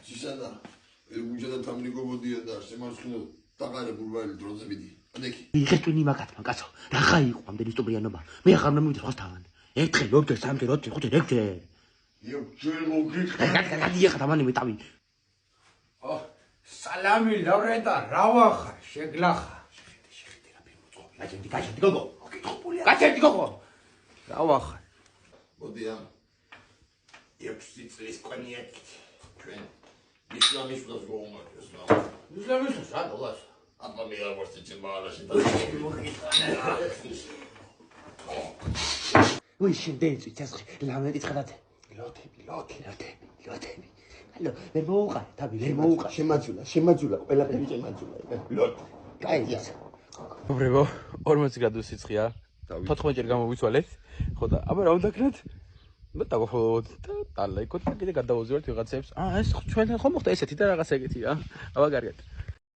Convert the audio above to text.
Cisada. Ucada tam nikobo diye dersi marskını takare bulvarlı droza bidi. Adeki. იღეთვინი მაგათმა კაცო რაღა იყო ამდენი სტუბრიანობა მე ახლა უნდა მივიდე ხოსთავან ერთხელ ორჯერ სამჯერ ოთხჯერ ხუთჯერ ექვსჯერ Yo, çöl mogrik. გადიახა დამანი მეტავი სალამი ლორეტა რა ვახარ შეგლახა შეხედე რა ფილმი მოწყობი გაჩერდი გოგო გაჩერდი გოგო რა ვახარ Modiyam. Yepsi წლის კონიაკი. ჩვენ ისლამის დროს გოუმართეს რა. ისლამის სადოლას აბა მე არ ვარ ციციმალაში. უი შენდეცი ცესხი ლამენტი ცხადად ლოთები ალო ვერ მოუყარე თავი ვერ მოუყარე შემაძულა ყველაფერი შემაძულა. ლოთ. კაი უბრალო 40 გრადუსი სიცხეა 14 ჯერ გამოვიცვალეთ ხო და აბა რა უნდა ქნათ და დავახოვოთ და დალაიქოთ და კიდე გადავაზიაროთ ვიღაცებს ეს ჩვენ ხომ მოხდა ესეთი და რაღაცა ეგეთი რა აბა კარგად